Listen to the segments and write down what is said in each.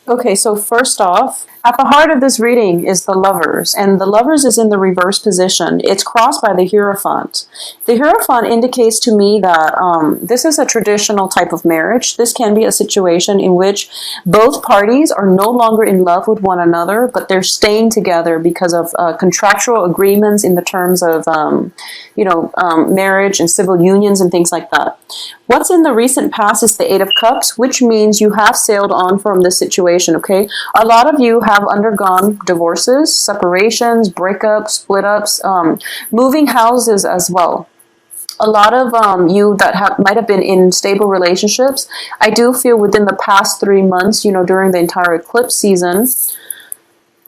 Okay, so first off, at the heart of this reading is the Lovers, and the Lovers is in the reverse position. It's crossed by the Hierophant. The Hierophant indicates to me that this is a traditional type of marriage. This can be a situation in which both parties are no longer in love with one another, but they're staying together because of contractual agreements in the terms of, marriage and civil unions and things like that. What's in the recent past is the Eight of Cups, which means you have sailed on from this situation, okay? A lot of you have undergone divorces, separations, breakups, split ups, moving houses as well. A lot of you that might have been in stable relationships, I do feel within the past 3 months, during the entire eclipse season,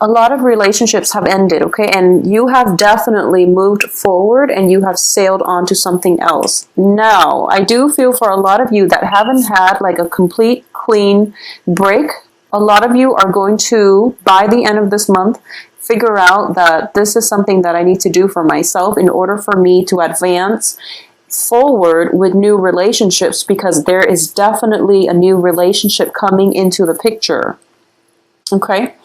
a lot of relationships have ended, okay? And you have definitely moved forward and you have sailed on to something else. Now, I do feel for a lot of you that haven't had like a complete clean break, a lot of you are going to, by the end of this month, figure out that this is something that I need to do for myself in order for me to advance forward with new relationships, because there is definitely a new relationship coming into the picture. Okay,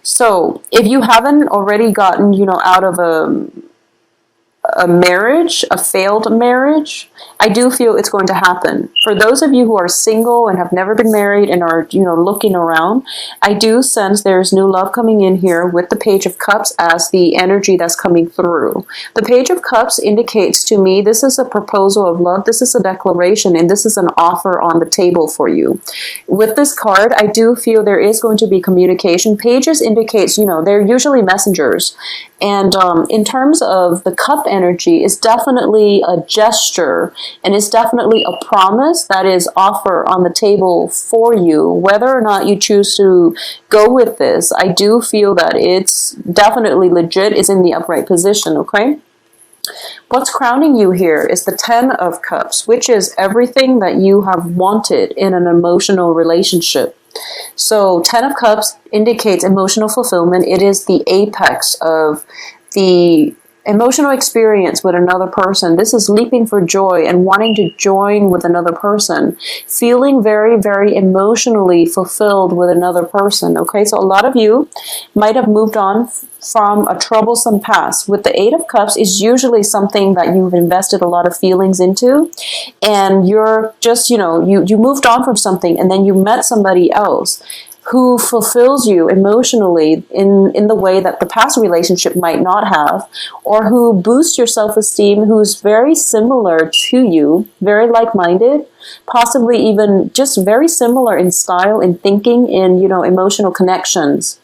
so if you haven't already gotten, out of a marriage, a failed marriage, I do feel it's going to happen. For those of you who are single and have never been married and are, looking around, I do sense there's new love coming in here with the Page of Cups as the energy that's coming through. The Page of Cups indicates to me this is a proposal of love, this is a declaration, and this is an offer on the table for you. With this card, I do feel there is going to be communication. Pages indicates, they're usually messengers. And in terms of the cup energy, is definitely a gesture and it's definitely a promise that is offer on the table for you. Whether or not you choose to go with this, I do feel that it's definitely legit, is in the upright position, okay? What's crowning you here is the Ten of Cups, which is everything that you have wanted in an emotional relationship. So 10 of Cups indicates emotional fulfillment. It is the apex of the emotional experience with another person. This is leaping for joy and wanting to join with another person, feeling very, very emotionally fulfilled with another person. Okay, so a lot of you might have moved on from a troublesome past. With the Eight of Cups is usually something that you've invested a lot of feelings into, and you're just, you moved on from something and then you met somebody else who fulfills you emotionally in the way that the past relationship might not have, or who boosts your self-esteem, who's very similar to you, very like-minded, possibly even just very similar in style, in thinking, in, emotional connections.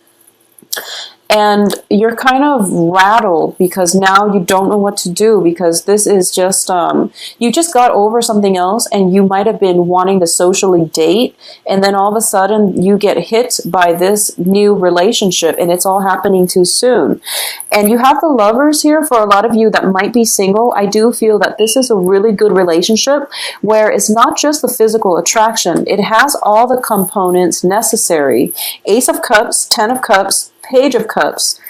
And you're kind of rattled because now you don't know what to do, because this is just, you just got over something else and you might have been wanting to socially date, and then all of a sudden you get hit by this new relationship and it's all happening too soon. And you have the Lovers here. For a lot of you that might be single, I do feel that this is a really good relationship where it's not just the physical attraction, it has all the components necessary. Ace of Cups, 10 of Cups, Page of Cups,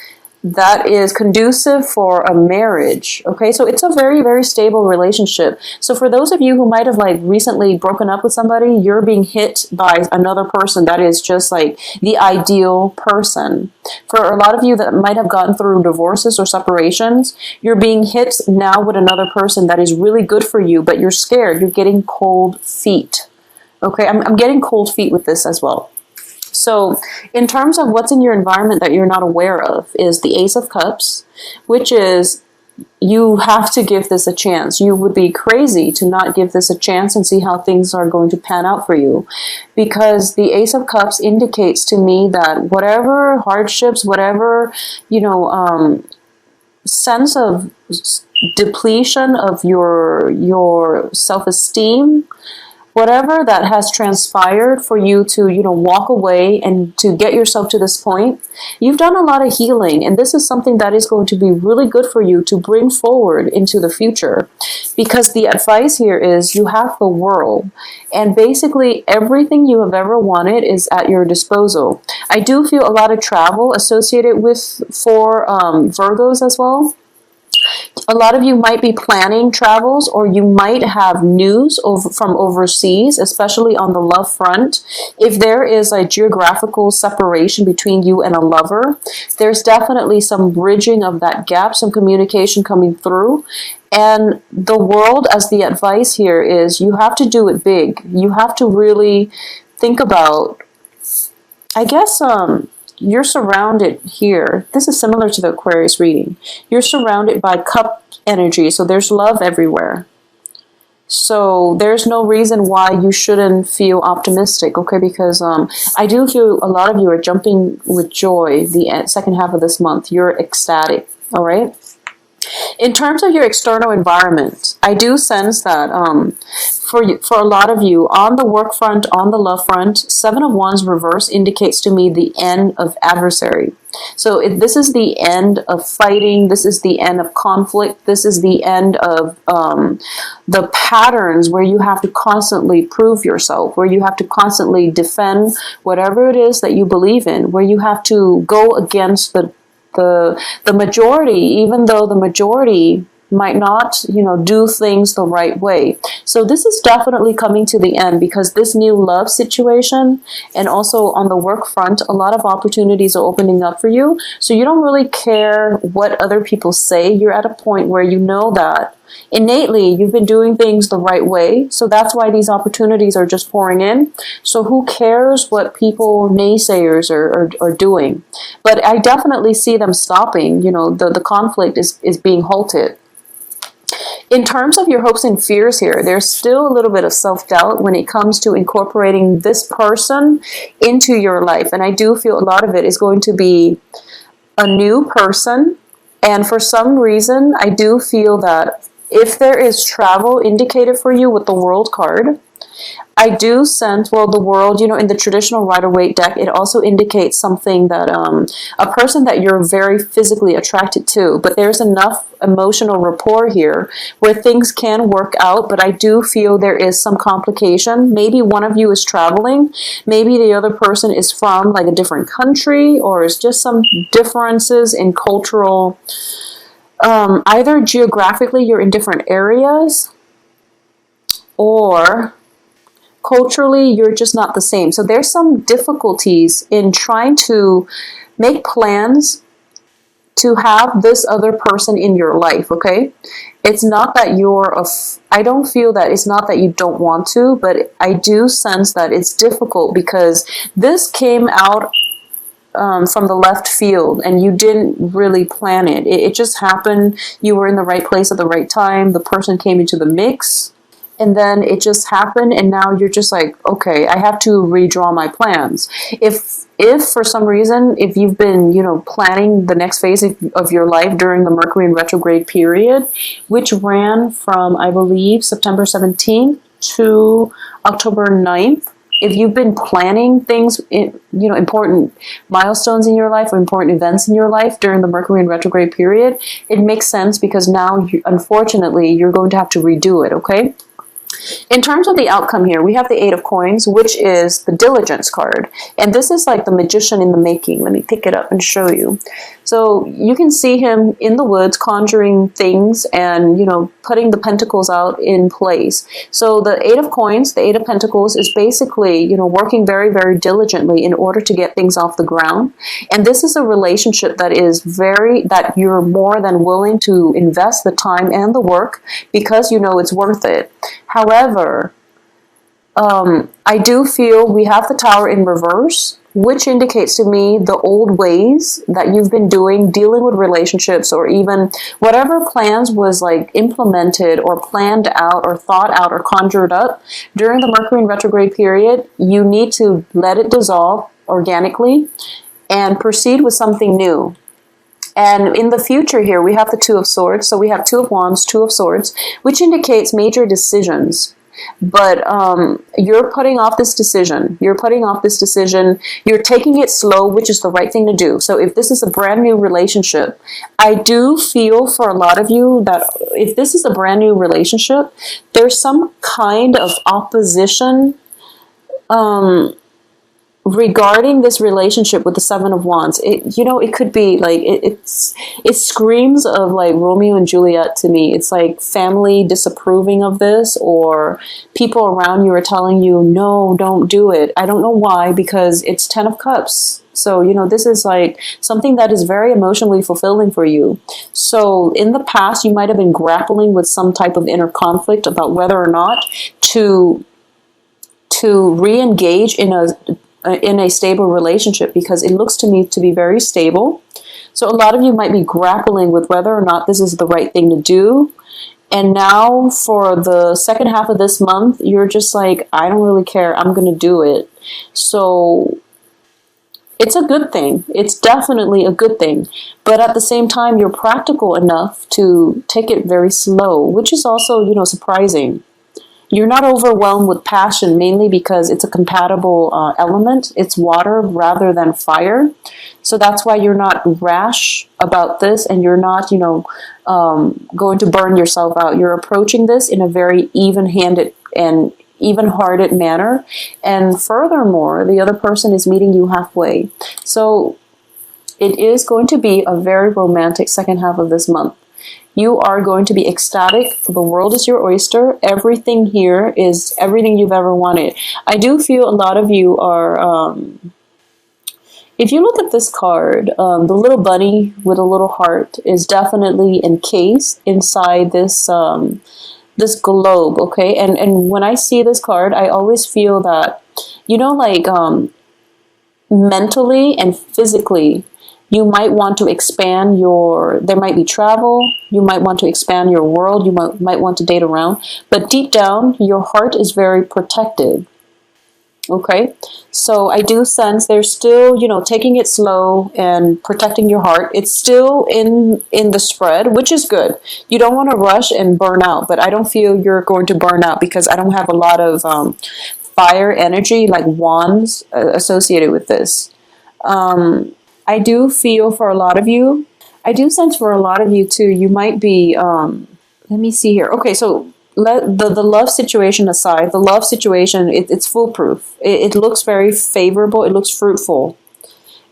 that is conducive for a marriage. Okay, so it's a very, very stable relationship. So for those of you who might have recently broken up with somebody, you're being hit by another person that is just the ideal person. For a lot of you that might have gotten through divorces or separations, you're being hit now with another person that is really good for you, but you're scared. You're getting cold feet. Okay, I'm getting cold feet with this as well. So in terms of what's in your environment that you're not aware of is the Ace of Cups, which is you have to give this a chance. You would be crazy to not give this a chance and see how things are going to pan out for you. Because the Ace of Cups indicates to me that whatever hardships, whatever, sense of depletion of your self-esteem, whatever that has transpired for you to, walk away and to get yourself to this point, you've done a lot of healing. And this is something that is going to be really good for you to bring forward into the future. Because the advice here is you have the world. And basically everything you have ever wanted is at your disposal. I do feel a lot of travel associated with for Virgos as well. A lot of you might be planning travels, or you might have news from overseas, especially on the love front. If there is a geographical separation between you and a lover, there's definitely some bridging of that gap, some communication coming through. And the world, as the advice here is, you have to do it big. You have to really think about, I guess, you're surrounded here. This is similar to the Aquarius reading. You're surrounded by cup energy, so there's love everywhere. So there's no reason why you shouldn't feel optimistic, okay? Because I do feel a lot of you are jumping with joy the second half of this month. You're ecstatic, all right? In terms of your external environment, I do sense that for a lot of you, on the work front, on the love front, Seven of Wands reverse indicates to me the end of adversary. So if this is the end of fighting, this is the end of conflict, this is the end of the patterns where you have to constantly prove yourself, where you have to constantly defend whatever it is that you believe in, where you have to go against the majority, even though the majority might not, do things the right way. So this is definitely coming to the end, because this new love situation, and also on the work front, a lot of opportunities are opening up for you. So you don't really care what other people say. You're at a point where you know that innately you've been doing things the right way. So that's why these opportunities are just pouring in. So who cares what people, naysayers, are doing? But I definitely see them stopping. The conflict is being halted. In terms of your hopes and fears here, there's still a little bit of self-doubt when it comes to incorporating this person into your life. And I do feel a lot of it is going to be a new person. And for some reason, I do feel that if there is travel indicated for you with the World card, I do sense, well, the World, in the traditional Rider-Waite deck, it also indicates something that a person that you're very physically attracted to, but there's enough emotional rapport here where things can work out, but I do feel there is some complication. Maybe one of you is traveling, maybe the other person is from like a different country, or it's just some differences in cultural, either geographically you're in different areas, or culturally, you're just not the same. So there's some difficulties in trying to make plans to have this other person in your life, okay? It's not that I don't feel that it's not that you don't want to, but I do sense that it's difficult because this came out from the left field and you didn't really plan it. It just happened. You were in the right place at the right time. The person came into the mix. And then it just happened, and now you're just like, okay, I have to redraw my plans. If for some reason, if you've been, planning the next phase of your life during the Mercury in retrograde period, which ran from, I believe, September 17th to October 9th, if you've been planning things, important milestones in your life or important events in your life during the Mercury in retrograde period, it makes sense because now, unfortunately, you're going to have to redo it, okay? In terms of the outcome here, we have the Eight of Coins, which is the Diligence card. And this is like the magician in the making. Let me pick it up and show you. So you can see him in the woods conjuring things and, putting the pentacles out in place. So the Eight of Coins, the Eight of Pentacles, is basically, working very, very diligently in order to get things off the ground. And this is a relationship that that you're more than willing to invest the time and the work because it's worth it. However, I do feel we have the Tower in reverse, which indicates to me the old ways that you've been dealing with relationships, or even whatever plans was like implemented or planned out or thought out or conjured up during the Mercury in retrograde period. You need to let it dissolve organically and proceed with something new. And in the future here, we have the Two of Swords. So we have Two of Wands, Two of Swords, which indicates major decisions. But you're putting off this decision. You're taking it slow, which is the right thing to do. So if this is a brand new relationship, I do feel for a lot of you that if this is a brand new relationship, there's some kind of opposition regarding this relationship with the Seven of Wands, it could be like it screams of like Romeo and Juliet to me. It's like family disapproving of this, or people around you are telling you, no, don't do it. I don't know why, because it's 10 of Cups. So, this is like something that is very emotionally fulfilling for you. So in the past, you might have been grappling with some type of inner conflict about whether or not to re-engage in a stable relationship, because it looks to me to be very stable. So a lot of you might be grappling with whether or not this is the right thing to do. And now for the second half of this month, you're just like, I don't really care. I'm going to do it. So it's a good thing. It's definitely a good thing. But at the same time, you're practical enough to take it very slow, which is also, surprising. You're not overwhelmed with passion, mainly because it's a compatible element. It's water rather than fire. So that's why you're not rash about this, and you're not, going to burn yourself out. You're approaching this in a very even-handed and even-hearted manner. And furthermore, the other person is meeting you halfway. So it is going to be a very romantic second half of this month. You are going to be ecstatic. The world is your oyster. Everything here is everything you've ever wanted. I do feel a lot of you are, if you look at this card, the little bunny with a little heart is definitely encased inside this this globe, okay? And when I see this card, I always feel that, mentally and physically, you might want to expand there might be travel, you might want to expand your world, you might want to date around, but deep down, your heart is very protected, okay? So I do sense there's still, taking it slow and protecting your heart. It's still in the spread, which is good. You don't want to rush and burn out, but I don't feel you're going to burn out, because I don't have a lot of fire energy, like wands, associated with this. I do feel for a lot of you, I do sense for a lot of you too, you might be, let me see here. Okay, so let the love situation aside, the love situation, it's foolproof. It looks very favorable. It looks fruitful.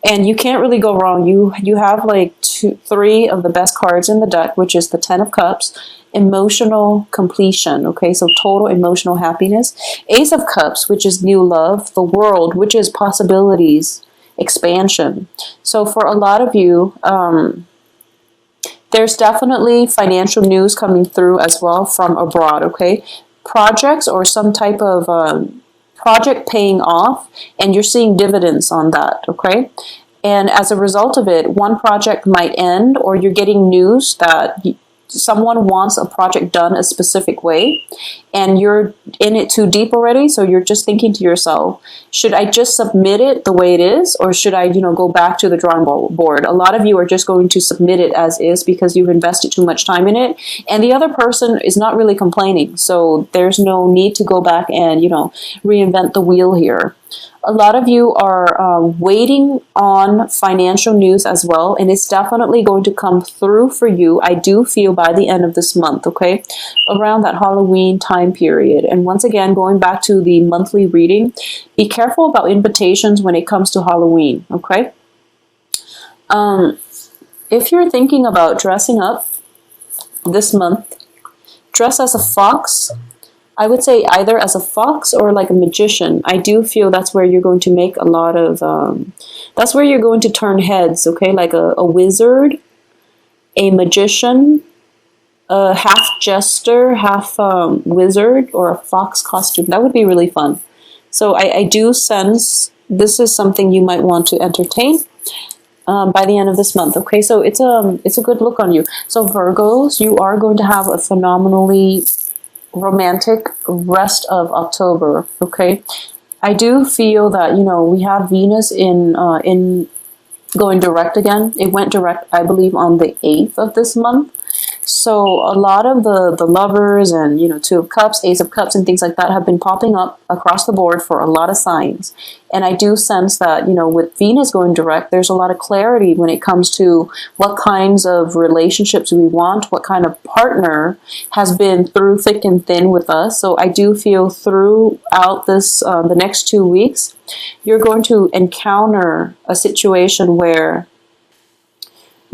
And you can't really go wrong. You have like three of the best cards in the deck, which is the 10 of Cups, emotional completion, okay? So total emotional happiness. Ace of Cups, which is new love. The World, which is possibilities, expansion. So for a lot of you, there's definitely financial news coming through as well from abroad, okay? Projects or some type of project paying off, and you're seeing dividends on that, okay? And as a result of it, one project might end, or you're getting news that someone wants a project done a specific way, and you're in it too deep already, so you're just thinking to yourself, should I just submit it the way it is, or should I, go back to the drawing board? A lot of you are just going to submit it as is because you've invested too much time in it, and the other person is not really complaining, so there's no need to go back and, reinvent the wheel here. A lot of you are waiting on financial news as well, and it's definitely going to come through for you, I do feel, by the end of this month, okay? Around that Halloween time period. And once again, going back to the monthly reading, be careful about invitations when it comes to Halloween, okay? If you're thinking about dressing up this month, dress as a fox. I would say either as a fox or like a magician. I do feel that's where you're going to make a lot of, that's where you're going to turn heads, okay? Like a wizard, a magician, a half jester, half wizard, or a fox costume. That would be really fun. So I do sense this is something you might want to entertain by the end of this month, okay? So it's a good look on you. So Virgos, you are going to have a phenomenally romantic rest of October, okay? I do feel that, we have Venus in going direct again. It went direct, I believe, on the 8th of this month. So a lot of the lovers and, you know, Two of Cups, Ace of Cups, and things like that have been popping up across the board for a lot of signs. And I do sense that, you know, with Venus going direct, there's a lot of clarity when it comes to what kinds of relationships we want, what kind of partner has been through thick and thin with us. So I do feel throughout this, the next 2 weeks, you're going to encounter a situation where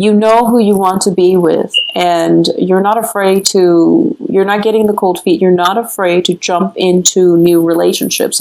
you know who you want to be with, and you're not afraid to, you're not getting the cold feet, you're not afraid to jump into new relationships.